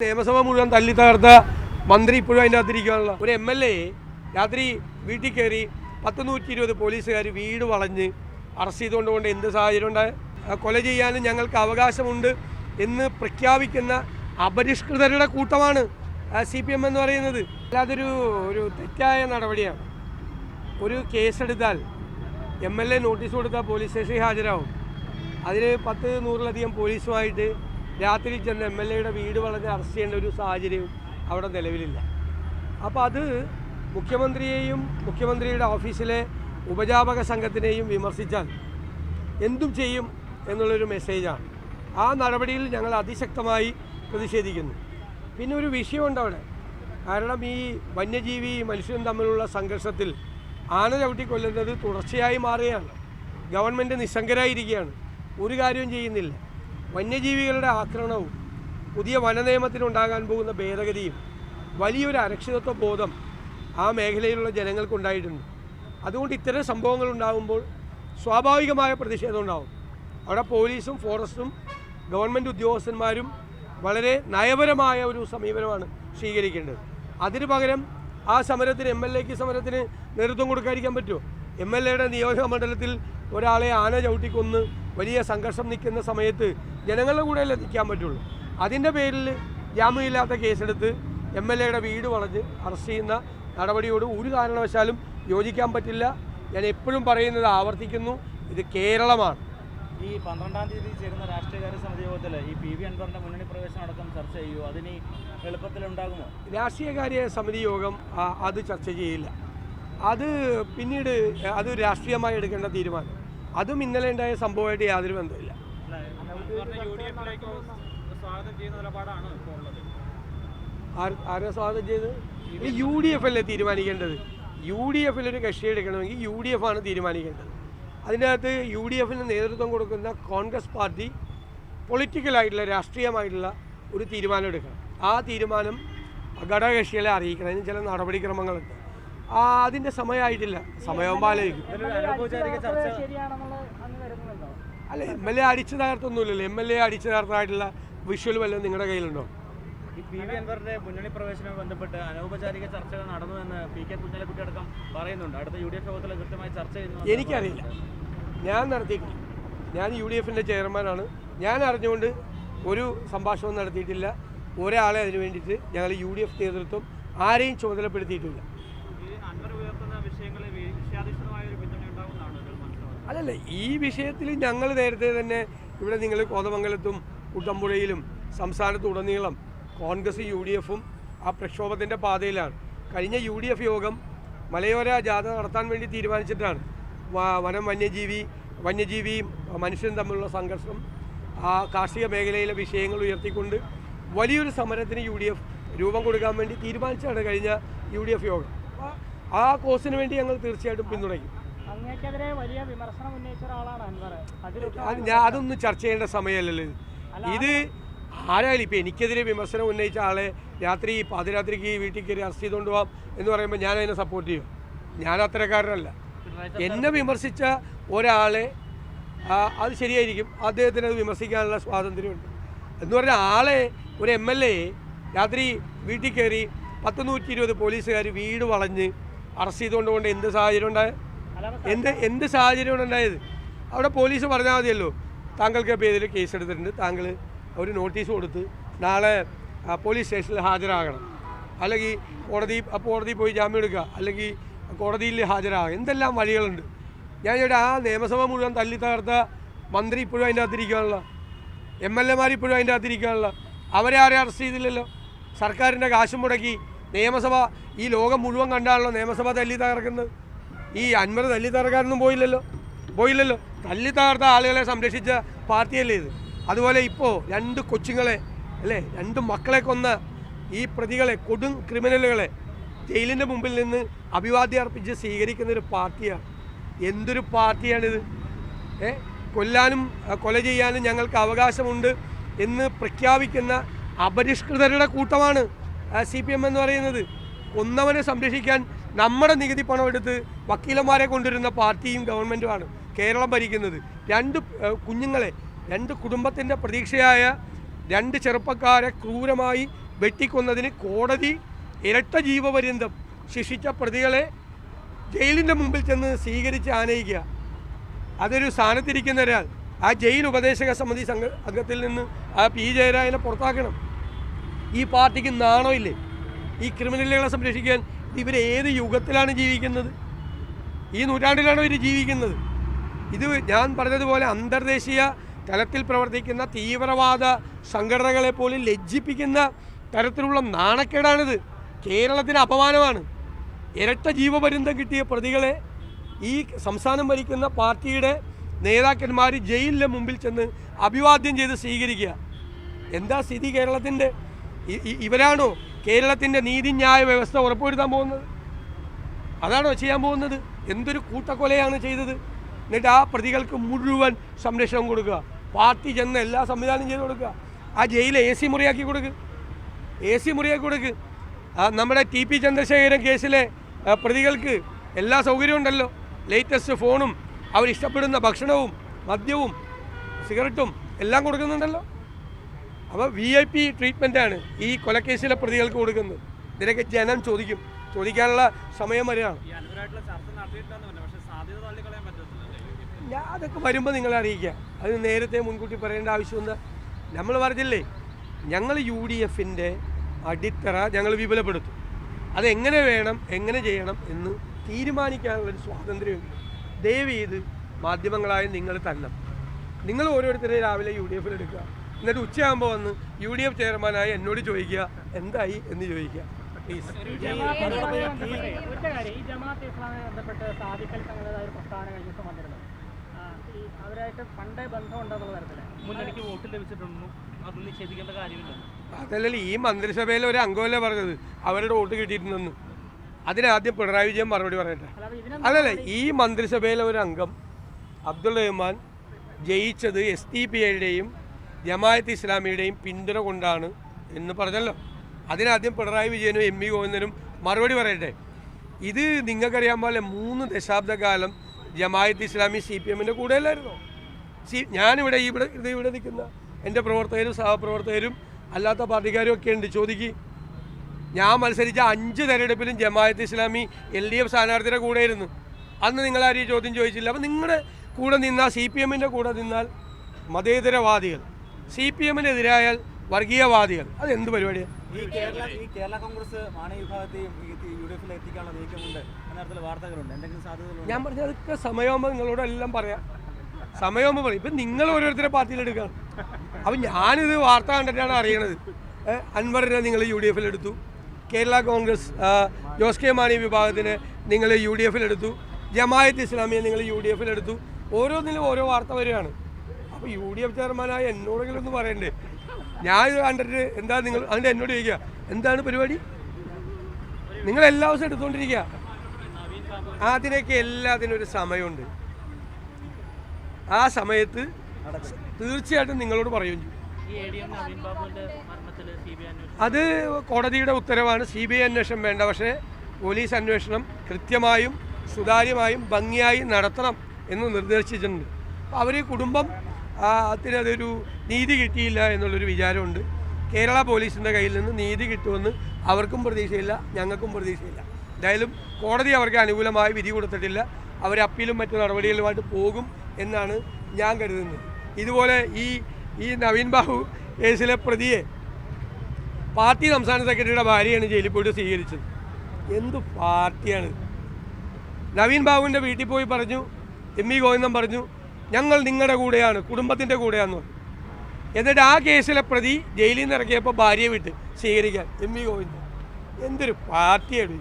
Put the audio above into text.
നിയമസഭ മുഴുവൻ തല്ലി തകർത്ത മന്ത്രി ഇപ്പോഴും അതിൻ്റെ അകത്തിരിക്കുകയാണല്ലോ. ഒരു MLA രാത്രി വീട്ടിൽ കയറി 120 പോലീസുകാർ വീട് വളഞ്ഞ് അറസ്റ്റ് ചെയ്തുകൊണ്ടുകൊണ്ട് എന്ത് സാഹചര്യം ഉണ്ടായ കൊല ചെയ്യാനും ഞങ്ങൾക്ക് അവകാശമുണ്ട് എന്ന് പ്രഖ്യാപിക്കുന്ന അപരിഷ്കൃതരുടെ കൂട്ടമാണ് CPM എന്ന് പറയുന്നത്. അല്ലാതൊരു തെറ്റായ നടപടിയാണ്. ഒരു കേസെടുത്താൽ MLA നോട്ടീസ് കൊടുത്താൽ പോലീസ് സ്റ്റേഷനിൽ ഹാജരാകും. അതിന് 100-100ലധികം പോലീസുമായിട്ട് രാത്രി ചെന്ന് MLAയുടെ വീട് വളഞ്ഞ് അറസ്റ്റ് ചെയ്യേണ്ട ഒരു സാഹചര്യവും അവിടെ നിലവിലില്ല. അപ്പോൾ അത് മുഖ്യമന്ത്രിയെയും മുഖ്യമന്ത്രിയുടെ ഓഫീസിലെ ഉപജാപക സംഘത്തിനെയും വിമർശിച്ചാൽ എന്തും ചെയ്യും എന്നുള്ളൊരു മെസ്സേജാണ്. ആ നടപടിയിൽ ഞങ്ങൾ അതിശക്തമായി പ്രതിഷേധിക്കുന്നു. പിന്നെ ഒരു വിഷയമുണ്ട് അവിടെ. കാരണം ഈ വന്യജീവി മനുഷ്യനും തമ്മിലുള്ള സംഘർഷത്തിൽ ആന ചവിട്ടി കൊല്ലുന്നത് തുടർച്ചയായി മാറുകയാണ്. ഗവൺമെൻറ് നിസ്സംഗരായിരിക്കുകയാണ്, ഒരു കാര്യവും ചെയ്യുന്നില്ല. വന്യജീവികളുടെ ആക്രമണവും പുതിയ വനനിയമത്തിനുണ്ടാകാൻ പോകുന്ന ഭേദഗതിയും വലിയൊരു അരക്ഷിതത്വ ബോധം ആ മേഖലയിലുള്ള ജനങ്ങൾക്കുണ്ടായിട്ടുണ്ട്. അതുകൊണ്ട് ഇത്തരം സംഭവങ്ങൾ ഉണ്ടാകുമ്പോൾ സ്വാഭാവികമായ പ്രതിഷേധം ഉണ്ടാകും. അവിടെ പോലീസും ഫോറസ്റ്റും ഗവൺമെൻറ് ഉദ്യോഗസ്ഥന്മാരും വളരെ നയപരമായ ഒരു സമീപനമാണ് സ്വീകരിക്കേണ്ടത്. അതിന് പകരം ആ സമരത്തിന് MLAക്ക് സമരത്തിന് നേതൃത്വം കൊടുക്കാതിരിക്കാൻ പറ്റുമോ? MLAയുടെ നിയോജക മണ്ഡലത്തിൽ ഒരാളെ ആന ചവിട്ടിക്കൊന്ന് വലിയ സംഘർഷം നിൽക്കുന്ന സമയത്ത് ജനങ്ങളുടെ കൂടെയല്ലേ നിൽക്കാൻ പറ്റുള്ളൂ. അതിൻ്റെ പേരിൽ ജാമ്യമില്ലാത്ത കേസെടുത്ത് MLAയുടെ വീട് വളഞ്ഞ് അറസ്റ്റ് ചെയ്യുന്ന നടപടിയോട് ഒരു കാരണവശാലും യോജിക്കാൻ പറ്റില്ല. ഞാൻ എപ്പോഴും പറയുന്നത് ആവർത്തിക്കുന്നു, ഇത് കേരളമാണ്. ഈ 12-ാം തീയതി ചേരുന്ന രാഷ്ട്രീയകാര്യ സമിതി യോഗത്തിൽ ഈ PV അൻവറിൻ്റെ മുന്നണി പ്രവേശനം അടക്കം ചർച്ച ചെയ്യുമോ? അതിന് എളുപ്പത്തിലുണ്ടാകുമോ? രാഷ്ട്രീയകാര്യ സമിതി യോഗം അത് ചർച്ച ചെയ്യില്ല. അത് പിന്നീട് അത് രാഷ്ട്രീയമായി എടുക്കേണ്ട തീരുമാനം. അതും ഇന്നലെ ഉണ്ടായ സംഭവമായിട്ട് യാതൊരു ബന്ധമില്ല. ആരെ സ്വാഗതം ചെയ്ത്? ഈ UDF അല്ലേ തീരുമാനിക്കേണ്ടത്. UDF ഒരു കക്ഷി എടുക്കണമെങ്കിൽ UDF ആണ് തീരുമാനിക്കേണ്ടത്. അതിൻ്റെ അകത്ത് UDFന് നേതൃത്വം കൊടുക്കുന്ന കോൺഗ്രസ് പാർട്ടി പൊളിറ്റിക്കലായിട്ടുള്ള രാഷ്ട്രീയമായിട്ടുള്ള ഒരു തീരുമാനം എടുക്കണം. ആ തീരുമാനം ഘടകകക്ഷികളെ അറിയിക്കണം. അതിന് ചില നടപടിക്രമങ്ങളുണ്ട്. അതിൻ്റെ സമയമായിട്ടില്ല. സമയമാകുമ്പോൾ ആലോചിക്കും. അല്ല, MLA അടിച്ചു തകർത്തൊന്നുമില്ലല്ലോ. MLA അടിച്ചു തകർത്തായിട്ടുള്ള വിഷ്വൽ വല്ലതും നിങ്ങളുടെ കയ്യിലുണ്ടോ? ഈ PV അൻവറിന്റെ മുന്നണി പ്രവേശനവുമായി ബന്ധപ്പെട്ട് അനൗപചാരിക ചർച്ചകൾ നടന്നുവെന്ന് PK കുഞ്ഞാലിക്കുട്ടി അടക്കം പറയുന്നുണ്ട്. അടുത്ത UDF യോഗത്തിൽ കൃത്യമായി ചർച്ച ചെയ്യുന്നു. എനിക്കറിയില്ല, ഞാൻ നടത്തിയിട്ടില്ല. ഞാൻ UDFൻ്റെ ചെയർമാനാണ്. ഞാൻ അറിഞ്ഞുകൊണ്ട് ഒരു സംഭാഷണവും നടത്തിയിട്ടില്ല. ഒരാളെ അതിന് വേണ്ടിയിട്ട് ഞങ്ങൾ UDF നേതൃത്വം ആരെയും ചുമതലപ്പെടുത്തിയിട്ടില്ല. അല്ലല്ല, ഈ വിഷയത്തിൽ ഞങ്ങൾ നേരത്തെ തന്നെ ഇവിടെ നിങ്ങൾ കോതമംഗലത്തും കുട്ടമ്പുഴയിലും സംസ്ഥാനത്തുടനീളം കോൺഗ്രസ് UDFും ആ പ്രക്ഷോഭത്തിൻ്റെ പാതയിലാണ്. കഴിഞ്ഞ UDF യോഗം മലയോര ജാഥ നടത്താൻ വേണ്ടി തീരുമാനിച്ചിട്ടാണ്. വന്യജീവിയും മനുഷ്യനും തമ്മിലുള്ള സംഘർഷം, ആ കാർഷിക മേഖലയിലെ വിഷയങ്ങൾ ഉയർത്തിക്കൊണ്ട് വലിയൊരു സമരത്തിന് UDF രൂപം കൊടുക്കാൻ വേണ്ടി തീരുമാനിച്ചാണ് കഴിഞ്ഞ UDF യോഗം. ആ കോഴ്സിന് വേണ്ടി ഞങ്ങൾ തീർച്ചയായിട്ടും പിന്തുണയ്ക്കും. വലിയ വിമർശനം ഉന്നയിച്ച ഒരാളാണ് അൻവർ. അതൊന്നും ചർച്ച ചെയ്യേണ്ട സമയമല്ലല്ലോ ഇത്. ആരായാലും ഇപ്പോൾ എനിക്കെതിരെ വിമർശനം ഉന്നയിച്ച ആളെ രാത്രി പാതിരാത്രിക്ക് വീട്ടിൽ കയറി അറസ്റ്റ് ചെയ്തുകൊണ്ട് പോകാം എന്ന് പറയുമ്പോൾ ഞാൻ അതിനെ സപ്പോർട്ട് ചെയ്യും. ഞാൻ അത്തരക്കാരനല്ല. എന്നെ വിമർശിച്ച ഒരാളെ അത് ശരിയായിരിക്കും, അദ്ദേഹത്തിന് അത് വിമർശിക്കാനുള്ള സ്വാതന്ത്ര്യമുണ്ട്. എന്ന് പറഞ്ഞാൽ ആളെ ഒരു MLA രാത്രി വീട്ടിൽ കയറി 120 പോലീസുകാർ വീട് വളഞ്ഞ് അറസ്റ്റ് ചെയ്തുകൊണ്ട് എന്ത് സാഹചര്യം ഉണ്ടായ എന്ത് സാഹചര്യമാണ് ഉണ്ടായത്? അവിടെ പോലീസ് പറഞ്ഞാൽ മതിയല്ലോ, താങ്കൾക്ക് പേരിൽ കേസെടുത്തിട്ടുണ്ട്, താങ്കൾ ഒരു നോട്ടീസ് കൊടുത്ത് നാളെ പോലീസ് സ്റ്റേഷനിൽ ഹാജരാകണം, അല്ലെങ്കിൽ കോടതി പോയി ജാമ്യം എടുക്കുക, അല്ലെങ്കിൽ കോടതിയിൽ ഹാജരാകുക. എന്തെല്ലാം വഴികളുണ്ട്. ഞാൻ ഇവിടെ ആ നിയമസഭ മുഴുവൻ തല്ലി തകർത്ത മന്ത്രി ഇപ്പോഴും അതിൻ്റെ അകത്തിരിക്കുകയാണല്ലോ. MLAമാർ ഇപ്പോഴും അതിൻ്റെ അകത്തിരിക്കുകയാണല്ലോ. അവരെ ആരെ അറസ്റ്റ് ചെയ്തില്ലല്ലോ. സർക്കാരിൻ്റെ കാശും മുടക്കി നിയമസഭ ഈ ലോകം മുഴുവൻ കണ്ടാണല്ലോ നിയമസഭ തല്ലി തകർക്കുന്നത്. ഈ അൻവർ തല്ലി തകർക്കാനൊന്നും പോയില്ലല്ലോ. തല്ലി തകർത്ത ആളുകളെ സംരക്ഷിച്ച പാർട്ടിയല്ലേ ഇത്. അതുപോലെ ഇപ്പോൾ 2 കൊച്ചുങ്ങളെ അല്ലേ, 2 മക്കളെ കൊന്ന ഈ പ്രതികളെ, കൊടും ക്രിമിനലുകളെ ജയിലിൻ്റെ മുമ്പിൽ നിന്ന് അഭിവാദ്യം അർപ്പിച്ച് സ്വീകരിക്കുന്നൊരു പാർട്ടിയാണ്. എന്തൊരു പാർട്ടിയാണിത്? കൊല്ലാനും കൊല ചെയ്യാനും ഞങ്ങൾക്ക് അവകാശമുണ്ട് എന്ന് പ്രഖ്യാപിക്കുന്ന അപരിഷ്കൃതരുടെ കൂട്ടമാണ് CPM എന്ന് പറയുന്നത്. കൊന്നവനെ സംരക്ഷിക്കാൻ നമ്മുടെ നികുതി പണം എടുത്ത് വക്കീലന്മാരെ കൊണ്ടുവരുന്ന പാർട്ടിയും ഗവൺമെൻറ്റുമാണ് കേരളം ഭരിക്കുന്നത്. 2 കുഞ്ഞുങ്ങളെ, 2 കുടുംബത്തിൻ്റെ പ്രതീക്ഷയായ 2 ചെറുപ്പക്കാരെ ക്രൂരമായി വെട്ടിക്കൊന്നതിന് കോടതി ഇരട്ട ജീവപര്യന്തം ശിക്ഷിച്ച പ്രതികളെ ജയിലിൻ്റെ മുമ്പിൽ ചെന്ന് സ്വീകരിച്ച് ആനയിക്കുക. അതൊരു സ്ഥാനത്തിരിക്കുന്ന ഒരാൾ ആ ജയിൽ ഉപദേശക സമിതി അംഗത്തിൽ നിന്ന് ആ പി ജയരാജനെ പുറത്താക്കണം. ഈ പാർട്ടിക്ക് നാണോ ഇല്ലേ? ഈ ക്രിമിനലുകളെ സംരക്ഷിക്കാൻ ഇവരേത് യുഗത്തിലാണ് ജീവിക്കുന്നത്? ഈ നൂറ്റാണ്ടിലാണോ ഇവർ ജീവിക്കുന്നത്? ഇത് ഞാൻ പറഞ്ഞതുപോലെ അന്തർദേശീയ തലത്തിൽ പ്രവർത്തിക്കുന്ന തീവ്രവാദ സംഘടനകളെ പോലും ലജ്ജിപ്പിക്കുന്ന തരത്തിലുള്ള നാണക്കേടാണിത്. കേരളത്തിന് അപമാനമാണ്. ഇരട്ട ജീവപര്യന്തം കിട്ടിയ പ്രതികളെ ഈ സംസ്ഥാനം ഭരിക്കുന്ന പാർട്ടിയുടെ നേതാക്കന്മാർ ജയിലിൻ്റെ മുമ്പിൽ ചെന്ന് അഭിവാദ്യം ചെയ്ത് സ്വീകരിക്കുക. എന്താ സ്ഥിതി കേരളത്തിൻ്റെ? ഇവരാണോ കേരളത്തിൻ്റെ നീതിന്യായ വ്യവസ്ഥ ഉറപ്പുവരുത്താൻ പോകുന്നത്? അതാണോ ചെയ്യാൻ പോകുന്നത്? എന്തൊരു കൂട്ടക്കൊലയാണ് ചെയ്തത്. എന്നിട്ട് ആ പ്രതികൾക്ക് മുഴുവൻ സംരക്ഷണം കൊടുക്കുക. പാർട്ടി ചെന്ന് എല്ലാ സംവിധാനം ചെയ്ത് കൊടുക്കുക. ആ ജയിൽ AC മുറിയാക്കി കൊടുക്കുക. AC മുറിയാക്കി കൊടുക്കുക. നമ്മുടെ TP ചന്ദ്രശേഖരൻ കേസിലെ പ്രതികൾക്ക് എല്ലാ സൗകര്യവും ഉണ്ടല്ലോ. ലേറ്റസ്റ്റ് ഫോണും അവരിഷ്ടപ്പെടുന്ന ഭക്ഷണവും മദ്യവും സിഗരറ്റും എല്ലാം കൊടുക്കുന്നുണ്ടല്ലോ. അപ്പോൾ VIP ട്രീറ്റ്മെൻറ്റാണ് ഈ കൊലക്കേസിലെ പ്രതികൾക്ക് കൊടുക്കുന്നത്. ഇതിനൊക്കെ ജനം ചോദിക്കാനുള്ള സമയം വരെയാണ്. അതൊക്കെ വരുമ്പോൾ നിങ്ങളെ അറിയിക്കുക. അത് നേരത്തെ മുൻകൂട്ടി പറയേണ്ട ആവശ്യമെന്ന് നമ്മൾ പറഞ്ഞില്ലേ. ഞങ്ങൾ UDFൻ്റെ അടിത്തറ ഞങ്ങൾ വിപുലപ്പെടുത്തും. അതെങ്ങനെ വേണം, എങ്ങനെ ചെയ്യണം എന്ന് തീരുമാനിക്കാനുള്ളൊരു സ്വാതന്ത്ര്യമുണ്ട്. ദയവ് ചെയ്ത് മാധ്യമങ്ങളായ നിങ്ങൾ തന്നെ നിങ്ങൾ ഓരോരുത്തരെയും രാവിലെ UDFൽ എടുക്കുക. എന്നിട്ട് ഉച്ചയാകുമ്പോൾ വന്ന് UDF ചെയർമാനായി എന്നോട് ചോദിക്കുക എന്തായി എന്ന് ചോദിക്കുക. പ്ലീസ്. ഈ ജമാഅത്ത് ഇസ്ലാമായി ബന്ധപ്പെട്ട് സാദിഖൽ തങ്ങളുടെ ഒരു പ്രസ്ഥാനം കഴിഞ്ഞ ദിവസം വന്നിരുന്നു. അവരായിട്ട് പണ്ടേ ബന്ധമുണ്ടെന്നുള്ള തരത്തില് മുന്നണിക്ക് വോട്ട് ലഭിച്ചിട്ടുണ്ടെന്നും അത് നിഷേധിക്കേണ്ട കാര്യമില്ല. അതല്ലല്ലോ ഈ മന്ത്രിസഭയിലെ ഒരു അംഗമല്ലേ പറഞ്ഞത് അവരുടെ വോട്ട് കിട്ടിയിട്ടുണ്ടെന്ന്. അതിനാദ്യം പിണറായി വിജയൻ മറുപടി പറയട്ടെ. അതല്ലേ ഈ മന്ത്രിസഭയിലെ ഒരു അംഗം അബ്ദുൾ റഹ്മാൻ ജയിച്ചത് SDPIയുടെയും ജമാഅത്ത് ഇസ്ലാമിയുടെയും പിന്തുണ കൊണ്ടാണ് എന്ന് പറഞ്ഞല്ലോ. അതിനാദ്യം പിണറായി വിജയനും MV ഗോവിന്ദനും മറുപടി പറയട്ടെ. ഇത് നിങ്ങൾക്കറിയാൻ പോലെ 3 ദശാബ്ദകാലം ജമാഅത്ത് ഇസ്ലാമി CPMൻ്റെ കൂടെയല്ലായിരുന്നോ? ഞാനിവിടെ ഇവിടെ നിൽക്കുന്ന എൻ്റെ പ്രവർത്തകരും സഹപ്രവർത്തകരും അല്ലാത്ത പാർട്ടിക്കാരും ഒക്കെ ഉണ്ട്. ചോദിക്ക്. ഞാൻ മത്സരിച്ച 5 തെരഞ്ഞെടുപ്പിലും ജമാഅത്ത് ഇസ്ലാമി LDF സ്ഥാനാർത്ഥിയുടെ കൂടെയായിരുന്നു. അന്ന് നിങ്ങളാരും ചോദ്യം ചോദിച്ചില്ല. അപ്പോൾ നിങ്ങളുടെ കൂടെ നിന്നാൽ CPMൻ്റെ കൂടെ നിന്നാൽ മതേതരവാദികൾ, CPMനെതിരായാൽ വർഗീയവാദികൾ, അതെന്ത് പരിപാടിയാണ്? ഈ കേരള കോൺഗ്രസ് മാണി വിഭാഗത്തെയും UDFിൽ എത്തിക്കാനുള്ള നീക്കമുണ്ട് എന്നർത്ഥത്തിൽ വാർത്തകളുണ്ട്. എന്തെങ്കിലും സാധ്യതകളുണ്ട്? ഞാൻ പറഞ്ഞ അതൊക്കെ സമയമാകുമ്പോൾ നിങ്ങളോടെല്ലാം പറയാം. സമയമാകുമ്പോൾ പറയും. ഇപ്പം നിങ്ങൾ ഓരോരുത്തരെ പാർട്ടിയിലെടുക്കുകയാണ്. അപ്പം ഞാനിത് വാർത്ത കണ്ടിട്ടാണ് അറിയണത്. അൻവറിനെ നിങ്ങൾ UDFിൽ എടുത്തു. കേരള കോൺഗ്രസ് ജോസ് കെ മാണി വിഭാഗത്തിന് നിങ്ങൾ UDFിൽ എടുത്തു. ജമാഅത്ത് ഇസ്ലാമിയെ നിങ്ങൾ UDFിൽ എടുത്തു. ഓരോന്നിലും ഓരോ വാർത്ത വരികയാണ്. അപ്പോൾ UDF ചെയർമാനായ എന്നോടെങ്കിലും ഒന്ന് പറയണ്ടേ? ഞാൻ ഇത് കണ്ടിട്ട് എന്താ നിങ്ങൾ അതിൻ്റെ എന്നോട് ചോദിക്കുക എന്താണ് പരിപാടി? നിങ്ങൾ എല്ലാ ദിവസവും എടുത്തുകൊണ്ടിരിക്കുക. അതിനൊക്കെ എല്ലാത്തിനും ഒരു സമയമുണ്ട്. ആ സമയത്ത് തീർച്ചയായിട്ടും നിങ്ങളോട് പറയുകയും ചെയ്യും. അത് കോടതിയുടെ ഉത്തരവാണ്. CBI അന്വേഷണം വേണ്ട. പക്ഷേ പോലീസ് അന്വേഷണം കൃത്യമായും സുതാര്യമായും ഭംഗിയായി നടത്തണം എന്ന് നിർദ്ദേശിച്ചിട്ടുണ്ട്. അപ്പോൾ അവർ കുടുംബം അതിനതൊരു നീതി കിട്ടിയില്ല എന്നുള്ളൊരു വിചാരമുണ്ട്. കേരള പോലീസിൻ്റെ കയ്യിൽ നിന്ന് നീതി കിട്ടുമെന്ന് അവർക്കും പ്രതീക്ഷയില്ല, ഞങ്ങൾക്കും പ്രതീക്ഷയില്ല. എന്തായാലും കോടതി അവർക്ക് അനുകൂലമായി വിധി കൊടുത്തിട്ടില്ല. അവർ അപ്പീലും മറ്റു നടപടികളുമായിട്ട് പോകും എന്നാണ് ഞാൻ കരുതുന്നത്. ഇതുപോലെ ഈ നവീൻ ബാബു കേസിലെ പ്രതിയെ പാർട്ടി സംസ്ഥാന സെക്രട്ടറിയുടെ ഭാര്യയാണ് ജയിലിൽ പോയിട്ട് സ്വീകരിച്ചത്. എന്ത് പാർട്ടിയാണ്? നവീൻ ബാബുവിൻ്റെ വീട്ടിൽ പോയി പറഞ്ഞു, MV ഗോവിന്ദൻ പറഞ്ഞു ഞങ്ങൾ നിങ്ങളുടെ കൂടെയാണ്, കുടുംബത്തിൻ്റെ കൂടെയാണെന്ന് പറഞ്ഞു. എന്നിട്ട് ആ കേസിലെ പ്രതി ജയിലിൽ നിന്ന് ഇറക്കിയപ്പോൾ ഭാര്യയെ വിട്ട് സ്വീകരിക്കാൻ MV ഗോവിന്ദൻ. എന്തൊരു പാർട്ടിയാണ്?